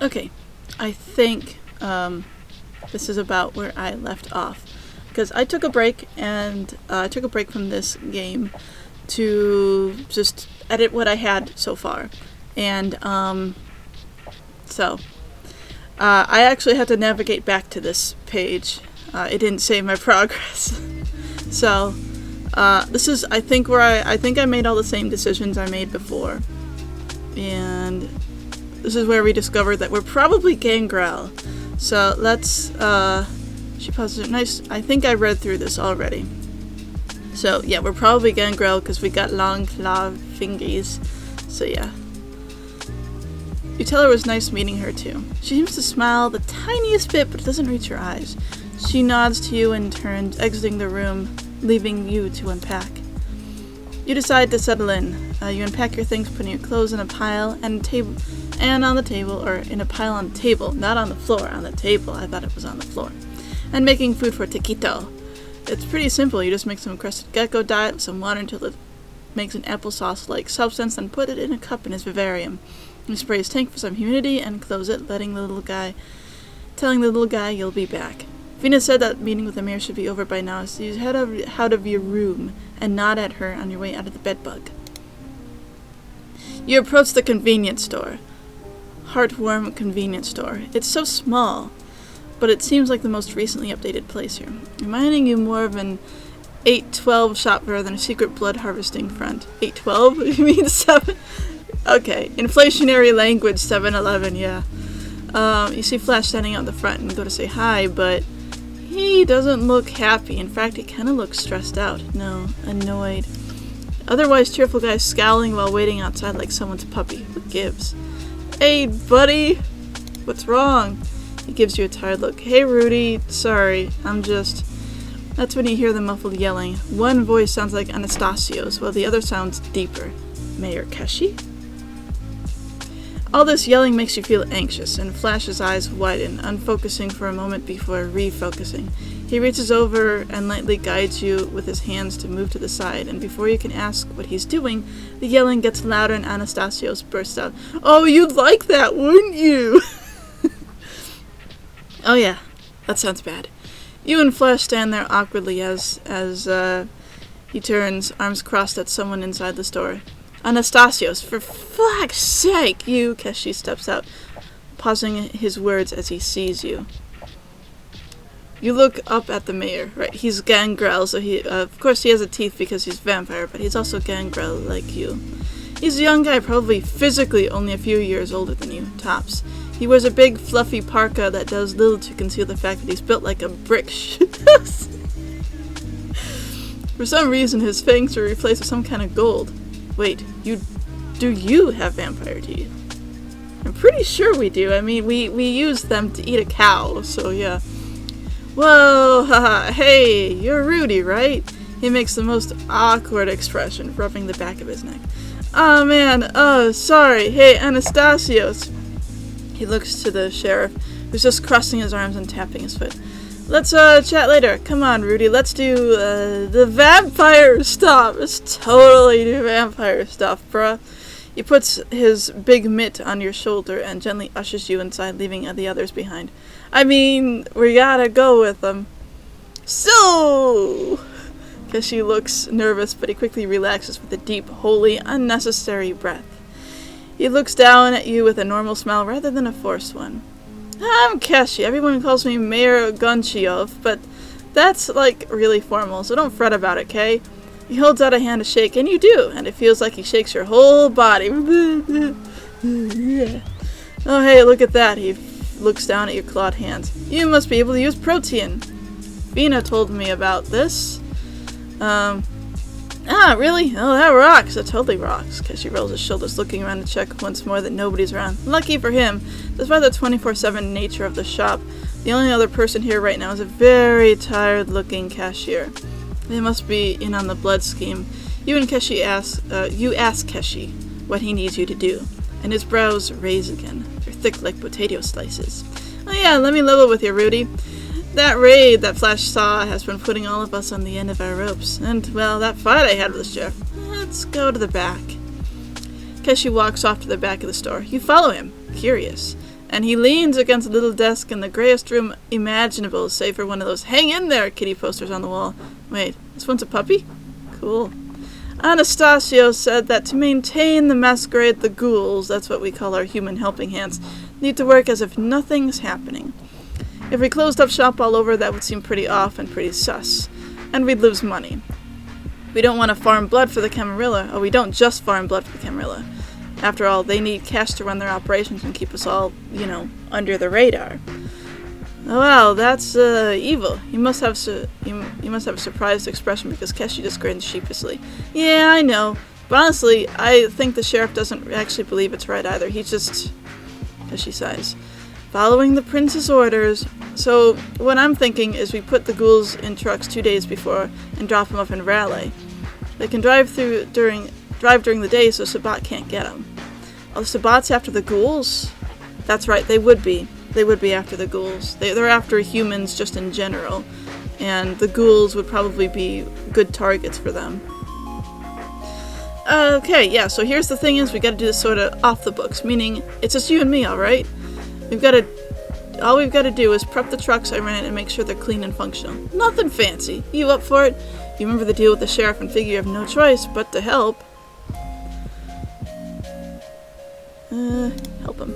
Okay, I think this is about where I left off. Because I took a break, and I took a break from this game to just edit what I had so far. And so I actually had to navigate back to this page. It didn't save my progress. So this is, I think, where I think I made all the same decisions I made before. And this is where we discovered that we're probably Gangrel. So let's, she posted nice, I think I read through this already. So yeah, we're probably Gangrel because we got long claw fingies. So yeah. You tell her it was nice meeting her too. She seems to smile the tiniest bit, but it doesn't reach her eyes. She nods to you and turns, exiting the room, leaving you to unpack. You decide to settle in. You unpack your things, putting your clothes in a pile and on the table, or in a pile on the table, not on the floor, on the table. I thought it was on the floor. And making food for Taquito. It's pretty simple. You just make some crusted gecko diet with some water until it makes an applesauce-like substance, then put it in a cup in his vivarium. You spray his tank for some humidity and close it, telling the little guy you'll be back. Venus said that meeting with Amir should be over by now, so you head out of your room and nod at her on your way out of the bedbug. You approach the convenience store. Heartwarm convenience store. It's so small, but it seems like the most recently updated place here, reminding you more of an 812 shop rather than a secret blood harvesting front. 812? You mean 7? Okay, inflationary language, 7-Eleven, yeah. You see Flash standing out the front and go to say hi, but he doesn't look happy. In fact, he kind of looks stressed out. No, annoyed. Otherwise cheerful guy scowling while waiting outside like someone's puppy. Who gives? Hey, buddy! What's wrong? He gives you a tired look. Hey, Rudy. Sorry, I'm just... That's when you hear the muffled yelling. One voice sounds like Anastasio's, while the other sounds deeper. Mayor Keshi? All this yelling makes you feel anxious, and Flash's eyes widen, unfocusing for a moment before refocusing. He reaches over and lightly guides you with his hands to move to the side, and before you can ask what he's doing, the yelling gets louder and Anastasios bursts out. Oh, you'd like that, wouldn't you? Oh yeah, that sounds bad. You and Flash stand there awkwardly as he turns, arms crossed at someone inside the store. Anastasios, for fuck's sake, you! Keshi steps out, pausing his words as he sees you. You look up at the mayor, right? He's Gangrel, so he, of course he has a teeth because he's vampire, but he's also Gangrel like you. He's a young guy, probably physically only a few years older than you, tops. He wears a big fluffy parka that does little to conceal the fact that he's built like a brick house. For some reason, his fangs are replaced with some kind of gold. Wait, do you have vampire teeth? I'm pretty sure we do. I mean, we use them to eat a cow, so yeah. Whoa, haha, hey, you're Rudy, right? He makes the most awkward expression, rubbing the back of his neck. Oh man, oh, sorry, hey, Anastasios. He looks to the sheriff, who's just crossing his arms and tapping his foot. Let's chat later. Come on, Rudy. Let's do the vampire stuff. Let's totally do vampire stuff, bruh. He puts his big mitt on your shoulder and gently ushers you inside, leaving the others behind. I mean, we gotta go with them. So, Keshi looks nervous, but he quickly relaxes with a deep, wholly unnecessary breath. He looks down at you with a normal smile rather than a forced one. I'm Keshi. Everyone calls me Mayor Gunchiov, but that's, like, really formal, so don't fret about it, okay? He holds out a hand to shake, and you do, and it feels like he shakes your whole body. Oh, hey, look at that. He looks down at your clawed hands. You must be able to use protein. Vina told me about this. Really? Oh, that rocks. That totally rocks. Keshi rolls his shoulders, looking around to check once more that nobody's around. Lucky for him, despite the 24/7 nature of the shop, the only other person here right now is a very tired-looking cashier. They must be in on the blood scheme. You ask Keshi what he needs you to do, and his brows raise again. They're thick like potato slices. Oh yeah, let me level with you, Rudy. That raid that Flash saw has been putting all of us on the end of our ropes. And, well, that fight I had with the sheriff. Let's go to the back. Keshi walks off to the back of the store. You follow him, curious. And he leans against a little desk in the grayest room imaginable, save for one of those "Hang in there" kitty posters on the wall. Wait, this one's a puppy? Cool. Anastasio said that to maintain the masquerade, the ghouls, that's what we call our human helping hands, need to work as if nothing's happening. If we closed up shop all over, that would seem pretty off and pretty sus. And we'd lose money. We don't want to farm blood for the Camarilla. Oh, we don't just farm blood for the Camarilla. After all, they need cash to run their operations and keep us all, under the radar. Oh, well, that's evil. You must have a surprised expression because Keshi just grins sheepishly. Yeah, I know. But honestly, I think the sheriff doesn't actually believe it's right either. He's just, Keshi sighs, following the prince's orders. So what I'm thinking is we put the ghouls in trucks 2 days before and drop them up in Raleigh. They can drive during the day so Sabat can't get them. Are the Sabats after the ghouls? That's right, they would be. They would be after the ghouls. They're after humans just in general, and the ghouls would probably be good targets for them. Okay, yeah, so here's the thing is, we gotta do this sort of off the books, meaning it's just you and me, alright? All we've gotta do is prep the trucks I ran and make sure they're clean and functional. Nothing fancy. You up for it? You remember the deal with the sheriff and figure you have no choice but to help. Help him.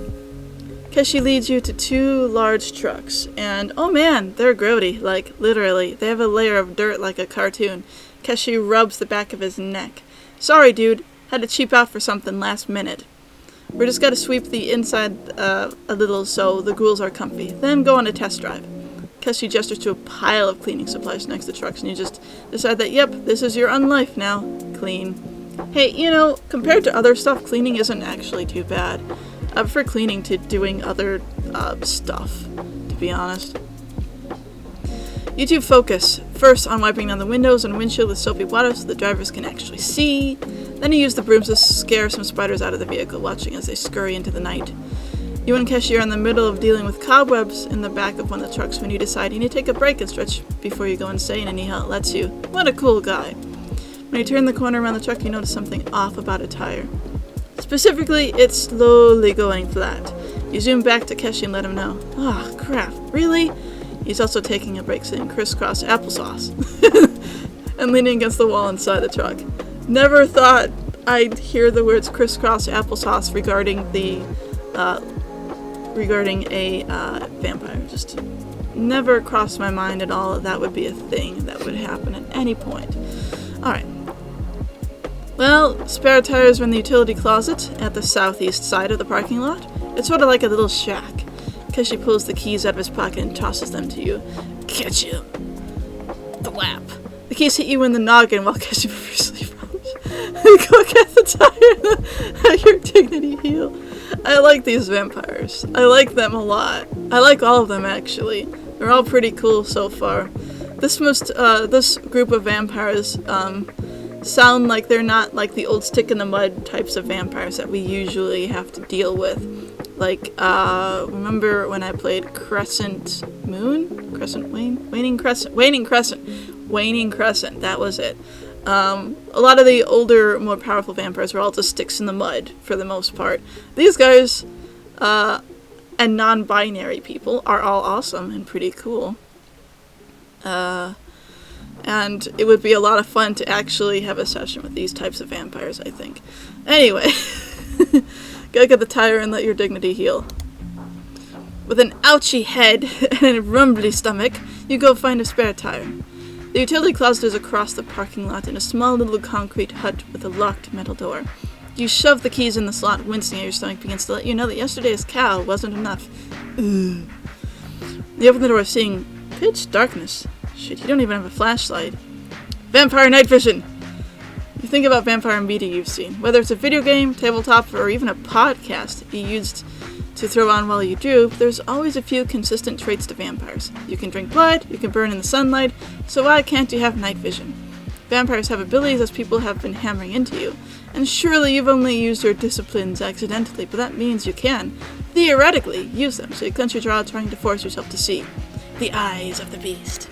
Keshi leads you to 2 large trucks, and oh man, they're grody, like literally. They have a layer of dirt like a cartoon. Keshi rubs the back of his neck. Sorry dude, had to cheap out for something last minute. We just gotta sweep the inside a little so the ghouls are comfy, then go on a test drive. Keshi gestures to a pile of cleaning supplies next to trucks, and you just decide that, yep, this is your unlife now. Clean. Hey, compared to other stuff, cleaning isn't actually too bad. I prefer cleaning to doing other stuff, to be honest. You two focus, first on wiping down the windows and windshield with soapy water so the drivers can actually see. Then you use the brooms to scare some spiders out of the vehicle, watching as they scurry into the night. You and Keshi are in the middle of dealing with cobwebs in the back of one of the trucks when you decide you need to take a break and stretch before you go insane, and he lets you. What a cool guy. When you turn the corner around the truck, you notice something off about a tire. Specifically, it's slowly going flat. You zoom back to Keshi and let him know. Oh, crap. Really? He's also taking a break, saying crisscross applesauce. And leaning against the wall inside the truck. Never thought I'd hear the words crisscross applesauce regarding a vampire. Just never crossed my mind at all that would be a thing that would happen at any point. Alright. Well, spare tires are in the utility closet at the southeast side of the parking lot. It's sort of like a little shack. Keshi pulls the keys out of his pocket and tosses them to you. Catch you. Thwap. The keys hit you in the noggin while Keshi furiously frowns. Go get the tire at your dignity heel. I like these vampires. I like them a lot. I like all of them, actually. They're all pretty cool so far. This group of vampires, sound like they're not like the old stick in the mud types of vampires that we usually have to deal with. Like, remember when I played Waning Crescent, that was it. A lot of the older, more powerful vampires were all just sticks in the mud, for the most part. These guys, and non-binary people, are all awesome and pretty cool. And it would be a lot of fun to actually have a session with these types of vampires, I think. Anyway, go get the tire and let your dignity heal. With an ouchy head and a rumbly stomach, you go find a spare tire. The utility closet is across the parking lot in a small little concrete hut with a locked metal door. You shove the keys in the slot, wincing as your stomach begins to let you know that yesterday's cow wasn't enough. Ugh. You open the door, seeing pitch darkness. Shit, you don't even have a flashlight. Vampire night vision! You think about vampire media you've seen. Whether it's a video game, tabletop, or even a podcast you used to throw on while you droop, there's always a few consistent traits to vampires. You can drink blood, you can burn in the sunlight, so why can't you have night vision? Vampires have abilities as people have been hammering into you, and surely you've only used your disciplines accidentally, but that means you can, theoretically, use them, so you clench your jaw trying to force yourself to see. The eyes of the beast.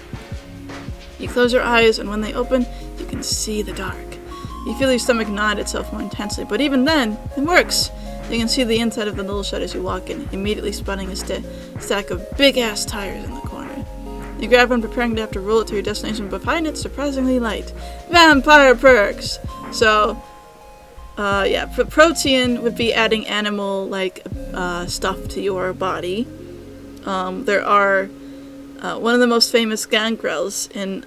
You close your eyes, and when they open, you can see the dark. You feel your stomach nod itself more intensely, but even then, it works. You can see the inside of the little shed as you walk in, immediately spotting a stack of big-ass tires in the corner. You grab one, preparing to have to roll it to your destination, but find it surprisingly light. Vampire perks! So, yeah, protein would be adding animal-like stuff to your body. There are one of the most famous gangrels in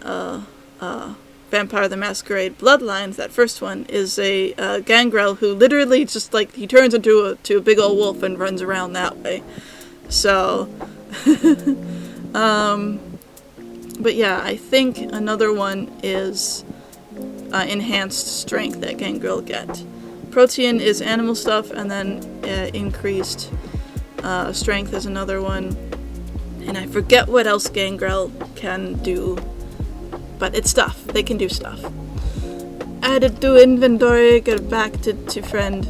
Vampire the Masquerade Bloodlines. That first one is a gangrel who literally just he turns into a big old wolf and runs around that way. So, but yeah, I think another one is enhanced strength that gangrel get. Protein is animal stuff, and then increased strength is another one. And I forget what else gangrel can do, but it's stuff. They can do stuff. Added to inventory, get back to friend.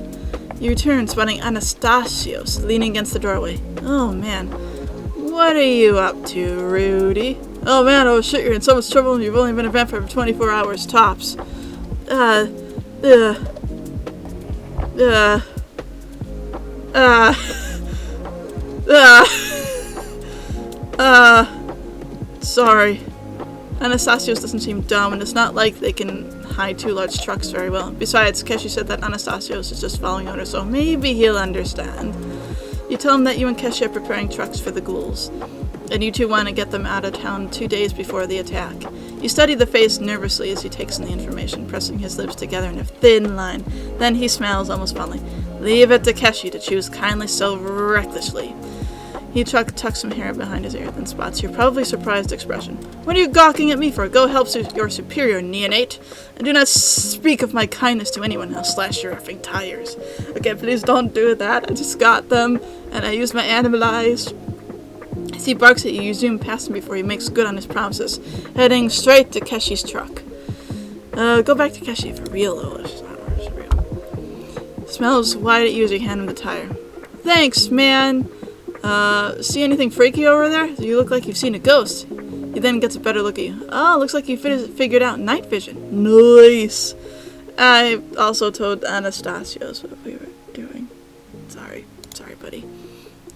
You return, spotting Anastasios leaning against the doorway. Oh man, what are you up to, Rudy? Oh man, oh shit, you're in so much trouble. You've only been a vampire for 24 hours, tops. Sorry. Anastasios doesn't seem dumb, and it's not like they can hide two large trucks very well. Besides, Keshi said that Anastasios is just following orders, so maybe he'll understand. You tell him that you and Keshi are preparing trucks for the ghouls, and you two want to get them out of town 2 days before the attack. You study the face nervously as he takes in the information, pressing his lips together in a thin line. Then he smiles almost fondly. Leave it to Keshi to choose kindly so recklessly. He tucks some hair behind his ear, then spots your probably surprised expression. What are you gawking at me for? Go help your superior, neonate. And do not speak of my kindness to anyone. I'll slash your effing tires. Okay, please don't do that. I just got them, and I used my animal eyes. As he barks at you, you zoom past him before he makes good on his promises, heading straight to Keshi's truck. Go back to Keshi for real, though. It's real. Smells wide at you as you hand him the tire. Thanks, man. See anything freaky over there? You look like you've seen a ghost. He then gets a better look at you. Oh, looks like you figured out night vision. Nice. I also told Anastasios what we were doing. Sorry, buddy.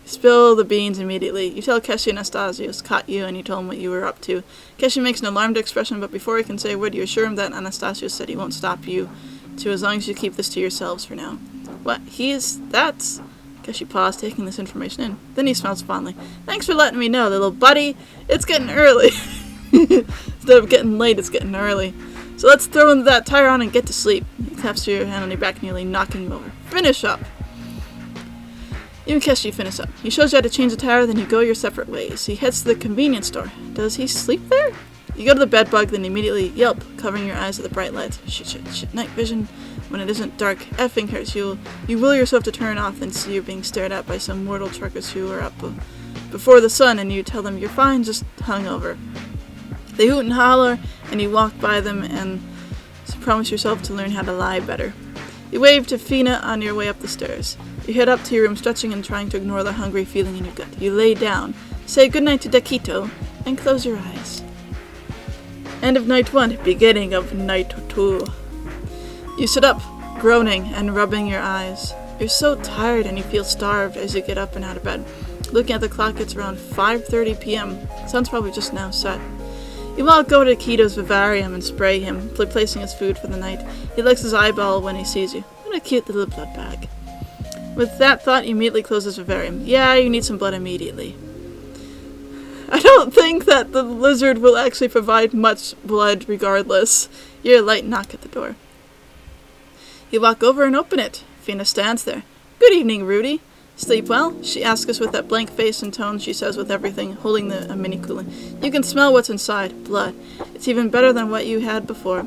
Spill the beans immediately. You tell Keshi Anastasios caught you and you told him what you were up to. Keshi makes an alarmed expression, but before he can say a word, you assure him that Anastasios said he won't stop you too as long as you keep this to yourselves for now. What? That's... Keshi paused, taking this information in. Then he smiles fondly. Thanks for letting me know, little buddy. It's getting early. Instead of getting late, it's getting early. So let's throw that tire on and get to sleep. He taps your hand on your back, nearly knocking you over. Finish up. You and Keshi finish up. He shows you how to change the tire, then you go your separate ways. He heads to the convenience store. Does he sleep there? You go to the bed bug, then immediately yelp, covering your eyes with the bright lights. Shit. Night vision. When it isn't dark, effing hurts. You will yourself to turn off, then see you're being stared at by some mortal truckers who are up before the sun, and you tell them you're fine, just hungover. They hoot and holler, and you walk by them and promise yourself to learn how to lie better. You wave to Fina on your way up the stairs. You head up to your room, stretching and trying to ignore the hungry feeling in your gut. You lay down, say goodnight to Dakito, and close your eyes. End of night 1, beginning of night 2. You sit up, groaning and rubbing your eyes. You're so tired and you feel starved as you get up and out of bed. Looking at the clock, it's around 5:30 p.m. Sun's probably just now set. You walk over to Kito's vivarium and spray him, replacing his food for the night. He licks his eyeball when he sees you. What a cute little blood bag. With that thought, you immediately close his vivarium. Yeah, you need some blood immediately. I don't think that the lizard will actually provide much blood regardless. You hear a light knock at the door. You walk over and open it. Fina stands there. Good evening, Rudy. Sleep well? She asks us with that blank face and tone she says with everything, holding a mini coolant. You can smell what's inside. Blood. It's even better than what you had before.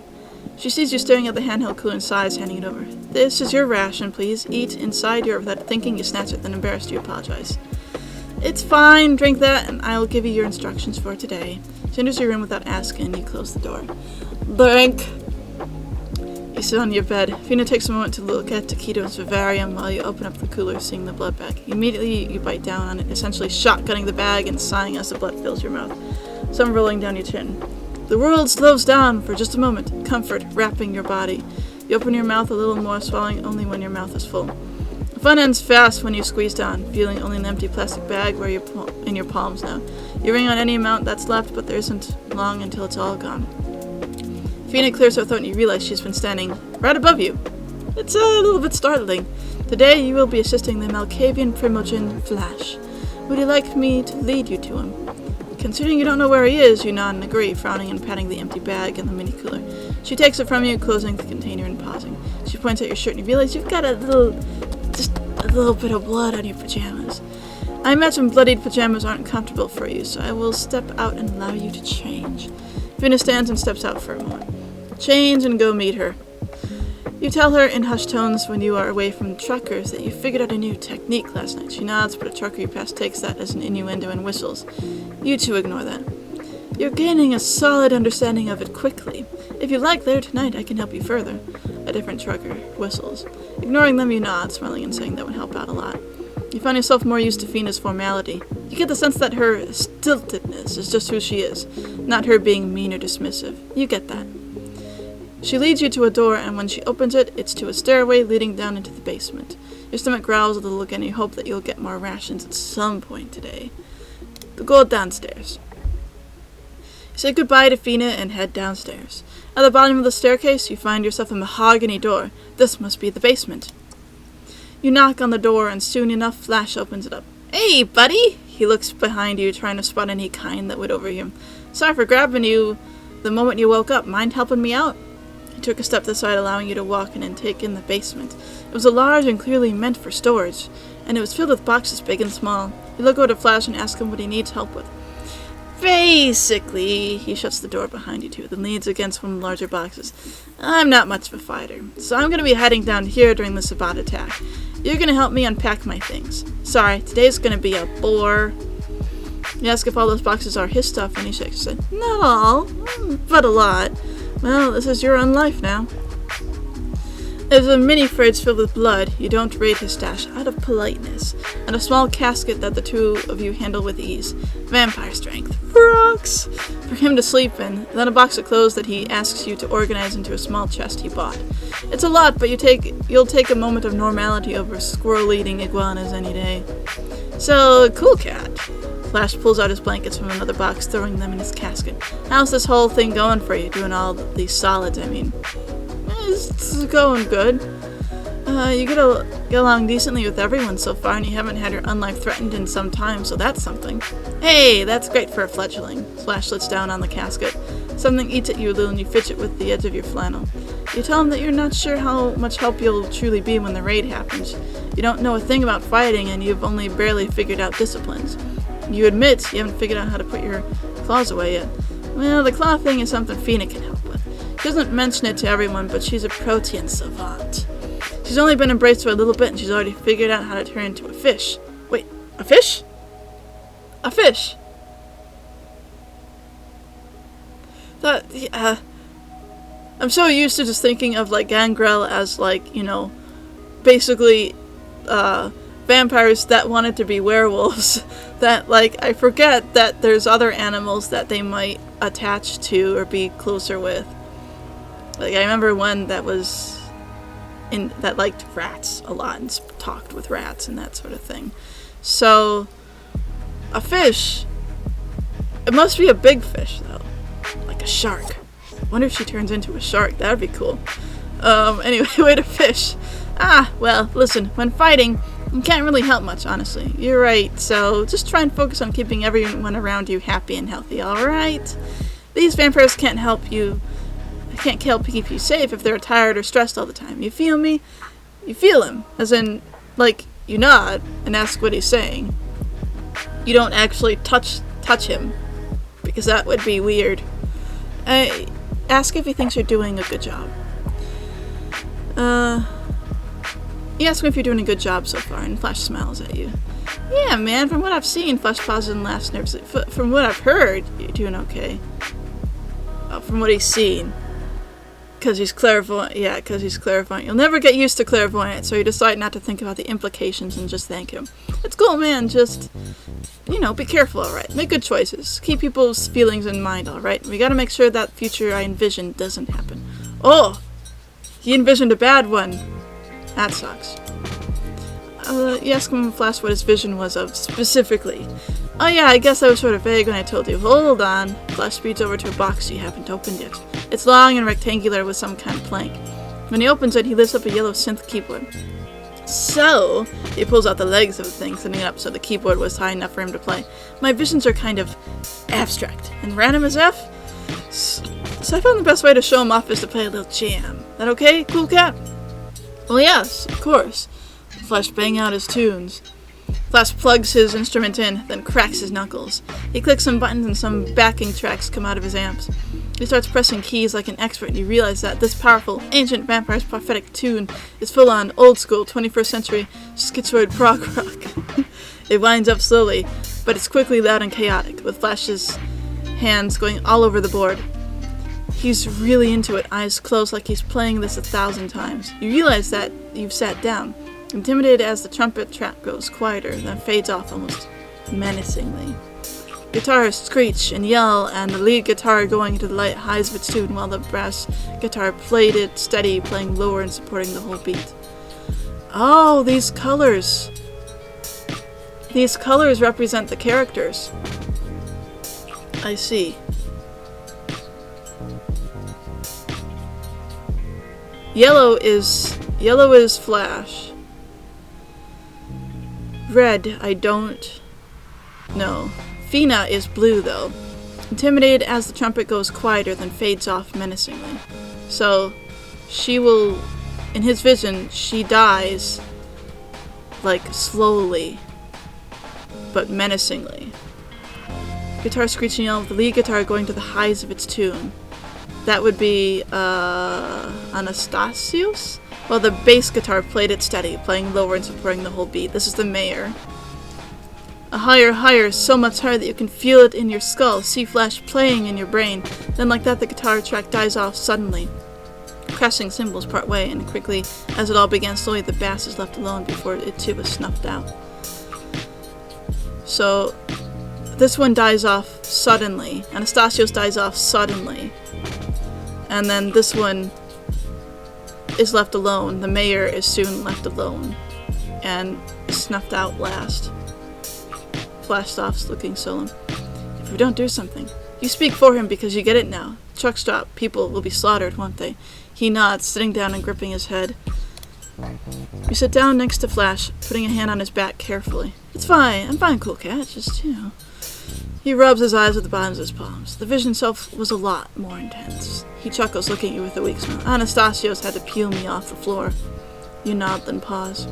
She sees you staring at the handheld cooler and sighs, handing it over. This is your ration, please. Eat inside your... Without thinking, you snatch it, then embarrassed, you apologize. It's fine. Drink that, and I'll give you your instructions for today. She enters your room without asking, you close the door. Drink. You sit on your bed. Fina takes a moment to look at Taquito's vivarium while you open up the cooler, seeing the blood bag. Immediately, you bite down on it, essentially shotgunning the bag and sighing as the blood fills your mouth, some rolling down your chin. The world slows down for just a moment, comfort wrapping your body. You open your mouth a little more, swallowing only when your mouth is full. A fun ends fast when you squeeze down, feeling only an empty plastic bag where in your palms now. You ring on any amount that's left, but there isn't long until it's all gone. Fina clears her throat and you realize she's been standing right above you. It's a little bit startling. Today you will be assisting the Malkavian Primogen Flash. Would you like me to lead you to him? Considering you don't know where he is, you nod and agree, frowning and patting the empty bag in the mini cooler. She takes it from you, closing the container and pausing. She points at your shirt and you realize you've got just a little bit of blood on your pajamas. I imagine bloodied pajamas aren't comfortable for you, so I will step out and allow you to change. Fina stands and steps out for a moment. Change and go meet her. You tell her in hushed tones when you are away from truckers that you figured out a new technique last night. She nods, but a trucker you pass takes that as an innuendo and whistles. You two ignore that. You're gaining a solid understanding of it quickly. If you like later tonight, I can help you further. A different trucker whistles. Ignoring them, you nod, smiling and saying that would help out a lot. You find yourself more used to Fina's formality. You get the sense that her stiltedness is just who she is, not her being mean or dismissive. You get that. She leads you to a door, and when she opens it, it's to a stairway leading down into the basement. Your stomach growls a little again, and you hope that you'll get more rations at some point today. The go downstairs. You say goodbye to Fina and head downstairs. At the bottom of the staircase, you find yourself a mahogany door. This must be the basement. You knock on the door, and soon enough, Flash opens it up. Hey, buddy! He looks behind you, trying to spot any kind that would overhear him. Sorry for grabbing you the moment you woke up. Mind helping me out? He took a step to the side, allowing you to walk in and take in the basement. It was large and clearly meant for storage, and it was filled with boxes big and small. You look over to Flash and ask him what he needs help with. Basically, he shuts the door behind you two, then leans against one of the larger boxes. I'm not much of a fighter, so I'm going to be heading down here during the Sabbat attack. You're going to help me unpack my things. Sorry, today's going to be a bore. You ask if all those boxes are his stuff, and he shakes his head. Not all, but a lot. Well, this is your unlife now. There's a mini fridge filled with blood. You don't raid his stash out of politeness, and a small casket that the two of you handle with ease. Vampire strength. Rocks! For him to sleep in, then a box of clothes that he asks you to organize into a small chest he bought. It's a lot, but you'll take a moment of normality over squirrel-eating iguanas any day. So, cool cat. Flash pulls out his blankets from another box, throwing them in his casket. How's this whole thing going for you, doing all these solids, I mean? It's going good. You get along decently with everyone so far, and you haven't had your unlife threatened in some time, so that's something. Hey, that's great for a fledgling. Flash lets down on the casket. Something eats at you a little, and you fidget with the edge of your flannel. You tell him that you're not sure how much help you'll truly be when the raid happens. You don't know a thing about fighting, and you've only barely figured out disciplines. You admit you haven't figured out how to put your claws away yet. Well, the claw thing is something Fina can help with. She doesn't mention it to everyone, but she's a protean savant. She's only been embraced for a little bit, and she's already figured out how to turn into a fish. Wait, a fish? A fish? I'm so used to just thinking of, like, Gangrel as, like, you know, basically, vampires that wanted to be werewolves, that, like, I forget that there's other animals that they might attach to or be closer with. Like, I remember one that that liked rats a lot and talked with rats and that sort of thing. So, a fish, it must be a big fish, though. Like a shark. I wonder if she turns into a shark. That'd be cool. Anyway, wait, a fish. Well, listen, when fighting, you can't really help much, honestly. You're right, so just try and focus on keeping everyone around you happy and healthy, alright? These vampires can't help keep you safe if they're tired or stressed all the time. You feel me? You feel him, as in, like, you nod and ask what he's saying. You don't actually touch him, because that would be weird. Ask if he thinks you're doing a good job. You ask him if you're doing a good job so far, and Flash smiles at you. Yeah, man, from what I've seen, Flash pauses and laughs nervously. From what I've heard, you're doing okay. From what he's seen. Because he's clairvoyant. Yeah, because he's clairvoyant. You'll never get used to clairvoyant, so you decide not to think about the implications and just thank him. It's cool, man. Just, be careful, alright? Make good choices. Keep people's feelings in mind, alright? We gotta make sure that future I envisioned doesn't happen. Oh! He envisioned a bad one. That sucks. You ask him Flash what his vision was of specifically. Oh yeah, I guess I was sort of vague when I told you. Hold on. Flash speeds over to a box you haven't opened yet. It's long and rectangular with some kind of plank. When he opens it, he lifts up a yellow synth keyboard. So, he pulls out the legs of the thing, setting it up so the keyboard was high enough for him to play. My visions are kind of abstract and random as F. So I found the best way to show him off is to play a little jam. That okay, cool cat? Well, yes, of course. Flash bang out his tunes. Flash plugs his instrument in, then cracks his knuckles. He clicks some buttons and some backing tracks come out of his amps. He starts pressing keys like an expert and you realize that this powerful, ancient vampire's prophetic tune is full-on, old-school, 21st century schizoid prog rock. It winds up slowly, but it's quickly loud and chaotic, with Flash's hands going all over the board. He's really into it, eyes closed like he's playing this 1,000 times. You realize that you've sat down, intimidated as the trumpet track goes quieter, then fades off almost menacingly. Guitarists screech and yell, and the lead guitar going into the light highs of its tune while the brass guitar played it steady, playing lower and supporting the whole beat. Oh, these colors! These colors represent the characters. I see. Yellow is Flash. Red, I don't know. Fina is blue, though. Intimidated as the trumpet goes quieter, then fades off menacingly. So, she will... In his vision, she dies, like, slowly, but menacingly. Guitar screeching yell with the lead guitar going to the highs of its tune. That would be, Anastasios? Well, the bass guitar played it steady, playing lower and supporting the whole beat. This is the mayor. A higher, higher, so much higher that you can feel it in your skull, see Flash playing in your brain. Then like that the guitar track dies off suddenly. Crashing cymbals part way, and quickly, as it all began slowly, the bass is left alone before it too was snuffed out. So, this one dies off suddenly. Anastasios dies off suddenly. And then this one is left alone. The mayor is soon left alone. And is snuffed out last. Flash stops, looking sullen. If we don't do something. You speak for him because you get it now. Trucks stop. People will be slaughtered, won't they? He nods, sitting down and gripping his head. You sit down next to Flash, putting a hand on his back carefully. It's fine. I'm fine, cool cat. Just, you know. He rubs his eyes with the bottoms of his palms. The vision itself was a lot more intense. He chuckles, looking at you with a weak smile. Anastasios had to peel me off the floor. You nod, then pause.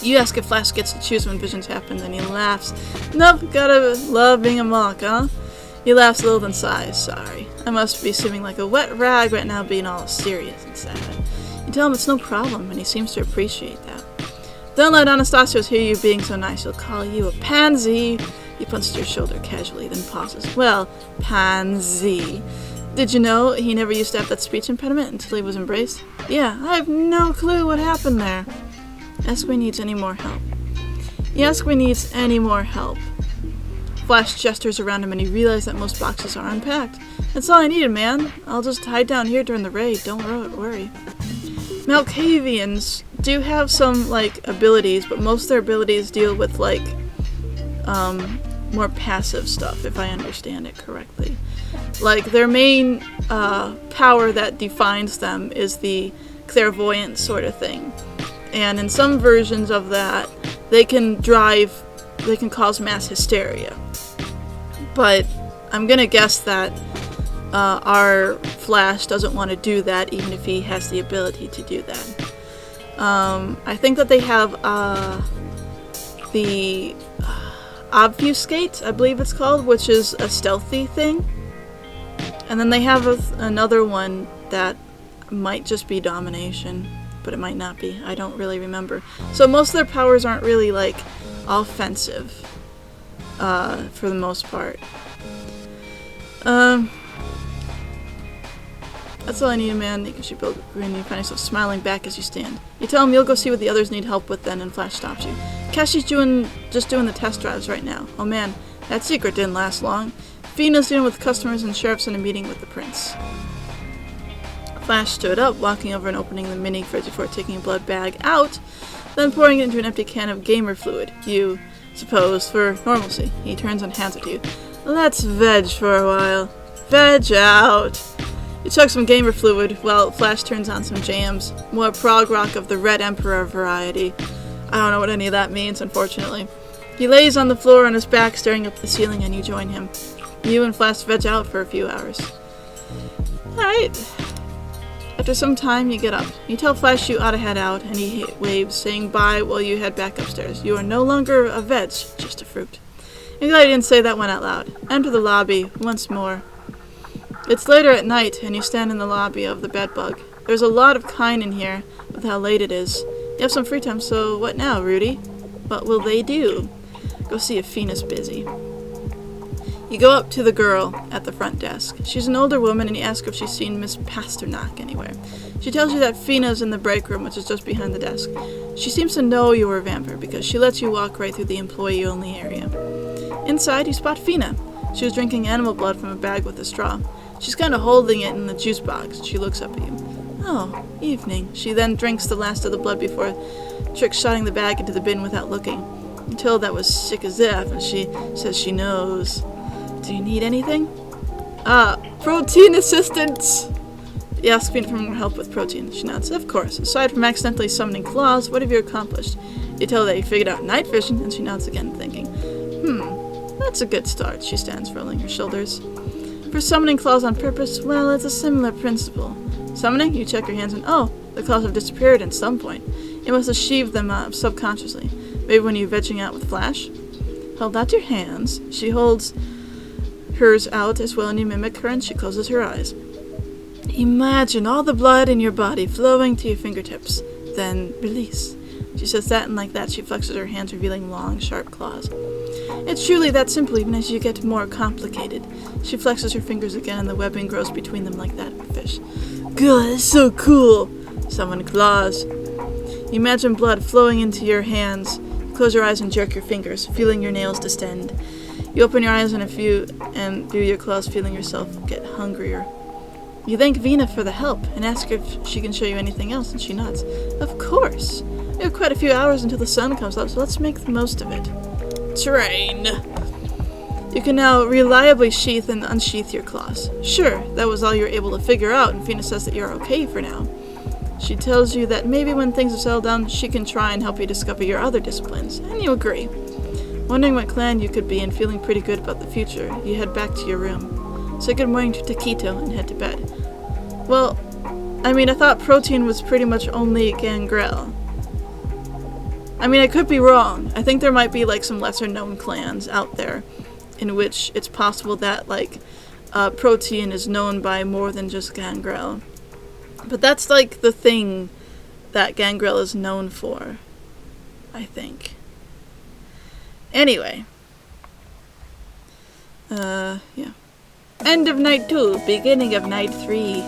You ask if Flash gets to choose when visions happen, then he laughs. Nope, gotta love being a monk, huh? He laughs a little, then sighs. Sorry. I must be seeming like a wet rag right now, being all serious and sad. You tell him it's no problem, and he seems to appreciate that. Don't let Anastasios hear you being so nice. He'll call you a pansy. He punches your shoulder casually, then pauses. Well, pansy. Did you know he never used to have that speech impediment until he was embraced? Yeah, I have no clue what happened there. Esque needs any more help. Esque needs any more help. Flash gestures around him and he realizes that most boxes are unpacked. That's all I needed, man. I'll just hide down here during the raid. Don't worry. Malkavians do have some, like, abilities, but most of their abilities deal with, like, more passive stuff, if I understand it correctly. Like, their main power that defines them is the clairvoyant sort of thing. And in some versions of that, they can cause mass hysteria. But I'm gonna guess that our Flash doesn't want to do that, even if he has the ability to do that. I think that they have the obfuscate, I believe it's called, which is a stealthy thing. And then they have another one that might just be domination, but it might not be. I don't really remember. So most of their powers aren't really, like, offensive, for the most part. That's all I need, man. You can shoot build and you find yourself smiling back as you stand. You tell him you'll go see what the others need help with then, and Flash stops you. Kashi's just doing the test drives right now. Oh man, that secret didn't last long. Fina's dealing with customers and Sheriff's in a meeting with the prince. Flash stood up, walking over and opening the mini fridge before taking a blood bag out, then pouring it into an empty can of gamer fluid. You suppose for normalcy. He turns and hands it to you. Let's veg for a while. Veg out. You chug some gamer fluid while Flash turns on some jams. More prog rock of the Red Emperor variety. I don't know what any of that means, unfortunately. He lays on the floor on his back, staring up at the ceiling, and you join him. You and Flash veg out for a few hours. Alright. After some time, you get up. You tell Flash you ought to head out, and he waves, saying bye while you head back upstairs. You are no longer a veg, just a fruit. I'm glad you didn't say that one out loud. Enter the lobby once more. It's later at night, and you stand in the lobby of the bedbug. There's a lot of kind in here, with how late it is. You have some free time, so what now, Rudy? What will they do? Go see if Fina's busy. You go up to the girl at the front desk. She's an older woman, and you ask if she's seen Miss Pasternak anywhere. She tells you that Fina's in the break room, which is just behind the desk. She seems to know you are a vampire, because she lets you walk right through the employee-only area. Inside, you spot Fina. She was drinking animal blood from a bag with a straw. She's kind of holding it in the juice box. She looks up at you. Oh, evening. She then drinks the last of the blood before trick-shotting the bag into the bin without looking. Until that was sick as F, and she says she knows. Do you need anything? Protein assistance! You ask Fina for more help with protein. She nods. Of course. Aside from accidentally summoning claws, what have you accomplished? You tell her that you figured out night vision, and she nods again, thinking, that's a good start. She stands, rolling her shoulders. For summoning claws on purpose, well, it's a similar principle. Summoning? You check your hands and, oh, the claws have disappeared at some point. You must have sheathed them subconsciously. Maybe when you're vegging out with Flash? Hold out your hands. She holds hers out as well, and you mimic her, and she closes her eyes. Imagine all the blood in your body flowing to your fingertips. Then release. She says that, and like that, she flexes her hands, revealing long, sharp claws. It's truly that simple, even as you get more complicated. She flexes her fingers again, and the webbing grows between them like that of a fish. God, that's so cool! Someone claws. You imagine blood flowing into your hands. You close your eyes and jerk your fingers, feeling your nails distend. You open your eyes and view your claws, feeling yourself get hungrier. You thank Vina for the help and ask her if she can show you anything else, and she nods. Of course! We have quite a few hours until the sun comes up, so let's make the most of it. Train! You can now reliably sheath and unsheath your claws. Sure, that was all you were able to figure out, and Fina says that you're okay for now. She tells you that maybe when things have settled down, she can try and help you discover your other disciplines, and you agree. Wondering what clan you could be and feeling pretty good about the future, you head back to your room. Say good morning to Taquito and head to bed. Well, I thought protein was pretty much only gangrel. I could be wrong. I think there might be, some lesser-known clans out there in which it's possible that, protein is known by more than just gangrel. But that's, the thing that gangrel is known for, I think. Anyway. Yeah. End of night 2, beginning of night 3.